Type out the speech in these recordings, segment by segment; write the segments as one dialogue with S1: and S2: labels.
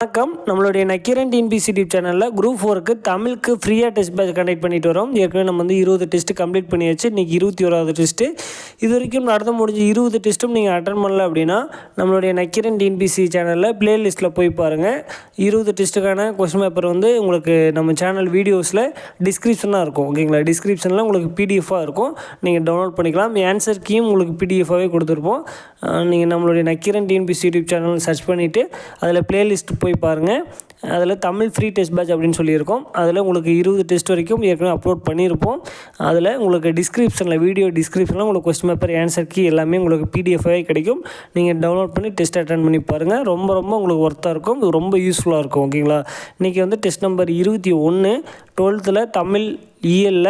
S1: வணக்கம். நம்மளுடைய Nakkeeran TNPSC YouTube சேனலில் குரூப் 4க்கு தமிழுக்கு ஃப்ரீயாக டெஸ்ட் பேட்ச் கண்டக்ட் பண்ணிட்டு வரோம். ஏற்கனவே நம்ம 20 டெஸ்ட்டு கம்ப்ளீட் பண்ணியாச்சு. இன்றைக்கி 21வது டெஸ்ட்டு. இது வரைக்கும் நடந்து முடிஞ்சு 20 டெஸ்ட்டும் நீங்கள் அட்டன் பண்ணல அப்படின்னா நம்மளுடைய நக்கீரன் டிஎன்பிஎஸ்சி சேனலில் ப்ளேலிஸ்ட்டில் போய் பாருங்கள். 20 டெஸ்ட்டுக்கான கொஸ்டின் பேப்பர் உங்களுக்கு நம்ம சேனல் வீடியோஸில் டிஸ்கிரிப்ஷனாக இருக்கும். ஓகேங்களா? டிஸ்கிரிப்ஷனில் உங்களுக்கு பிடிஎஃபாக இருக்கும். நீங்கள் டவுன்லோட் பண்ணிக்கலாம். ஆன்சர் கீயும் உங்களுக்கு பிடிஎஃபாகவே கொடுத்துருப்போம். நீங்கள் நம்மளுடைய Nakkeeran TNPSC YouTube channel search பண்ணிவிட்டு அதில் ப்ளேலிஸ்ட் போய் பாருங்கள். அதில் தமிழ் ஃப்ரீ டெஸ்ட் பேட்ச் அப்படின்னு சொல்லியிருக்கோம். அதில் உங்களுக்கு 20 டெஸ்ட் வரைக்கும் ஏற்கனவே அப்லோட் பண்ணியிருப்போம். அதில் உங்களுக்கு டிஸ்கிரிப்ஷனில் வீடியோ டிஸ்கிரிப்ஷனில் உங்களுக்கு கொஸ்டின் பேப்பர் ஆன்சர் கீ எல்லாமே உங்களுக்கு பிடிஎஃபாகவே கிடைக்கும். நீங்கள் டவுன்லோட் பண்ணி டெஸ்ட் அட்டன் பண்ணி பாருங்கள். ரொம்ப உங்களுக்கு ஒர்த்தாக இருக்கும். இது ரொம்ப யூஸ்ஃபுல்லாக இருக்கும். ஓகேங்களா? இன்றைக்கி டெஸ்ட் நம்பர் 21 12th தமிழ் இஎல்ல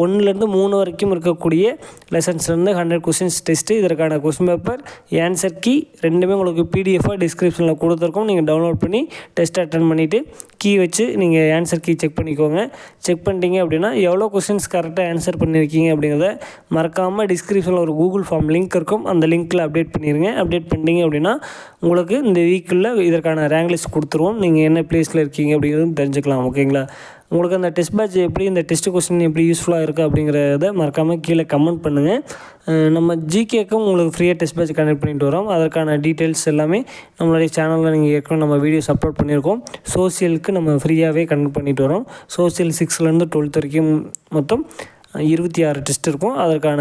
S1: 1லேருந்து 3 வரைக்கும் இருக்கக்கூடிய லெசன்ஸ்லேருந்து 100 கொஸ்டின்ஸ் டெஸ்ட்டு. இதற்கான கொஸ்டின் பேப்பர் ஆன்சர் கீ ரெண்டுமே உங்களுக்கு பிடிஎஃபாக டிஸ்கிரிப்ஷனில் கொடுத்துருக்கோம். நீங்கள் டவுன்லோட் பண்ணி டெஸ்ட் அட்டன் பண்ணிவிட்டு கீ வச்சு நீங்கள் ஆன்சர் கீ செக் பண்ணிக்கோங்க. செக் பண்ணிட்டீங்க அப்படின்னா எவ்வளோ கொஸ்டின்ஸ் கரெக்டாக ஆன்சர் பண்ணியிருக்கீங்க அப்படிங்கிறத மறக்காமல் டிஸ்கிரிப்ஷனில் ஒரு கூகுள் ஃபார்ம் லிங்க் இருக்கும். அந்த லிங்க்கில் அப்டேட் பண்ணிடுங்க. அப்டேட் பண்ணிட்டீங்க அப்படின்னா உங்களுக்கு இந்த வீக்கில் இதற்கான ரேங்க் லிஸ்ட் கொடுத்துருவோம். நீங்கள் என்ன ப்ளேஸில் இருக்கீங்க அப்படிங்கிறதும் தெரிஞ்சுக்கலாம். ஓகேங்களா? உங்களுக்கு அந்த டெஸ்ட் பேட்ச் எப்படி, இந்த டெஸ்ட் கொஸ்டின் எப்படி யூஸ்ஃபுல்லாக இருக்குது அப்படிங்கிறத மறக்காமல் கீழே கமெண்ட் பண்ணுங்கள். நம்ம ஜிகேக்கும் உங்களுக்கு ஃப்ரீயாக டெஸ்ட் பேட்ச் கனெக்ட் பண்ணிட்டு வரோம். அதற்கான டீட்டெயில்ஸ் எல்லாமே நம்மளுடைய சேனலில் நீங்கள் ஏற்கனவே நம்ம வீடியோஸ் அப்லோட் பண்ணியிருக்கோம். சோசியலுக்கு நம்ம ஃப்ரீயாகவே கனெக்ட் பண்ணிட்டு வரோம். சோசியல் 6லேருந்து 12th வரைக்கும் மொத்தம் 26 டெஸ்ட் இருக்கும். அதற்கான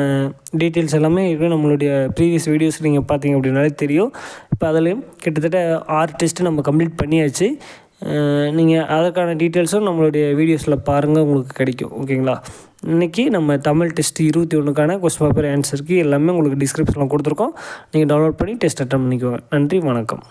S1: டீட்டெயில்ஸ் எல்லாமே நம்மளுடைய ப்ரீவியஸ் வீடியோஸ் நீங்கள் பார்த்தீங்க அப்படின்னாலே தெரியும். இப்போ அதுலேயும் கிட்டத்தட்ட 6 டெஸ்ட்டு நம்ம கம்ப்ளீட் பண்ணியாச்சு. நீங்கள் அதற்கான டீட்டெயில்ஸும் நம்மளுடைய வீடியோஸில் பாருங்கள், உங்களுக்கு கிடைக்கும். ஓகேங்களா? இன்றைக்கி நம்ம தமிழ் டெஸ்ட் 21க்கான கொஸ்டின் பேப்பர் ஆன்சருக்கு எல்லாமே உங்களுக்கு டிஸ்கிரிப்ஷனில் கொடுத்துருக்கோம். நீங்கள் டவுன்லோட் பண்ணி டெஸ்ட் அட்டன் பண்ணிக்கோங்க. நன்றி, வணக்கம்.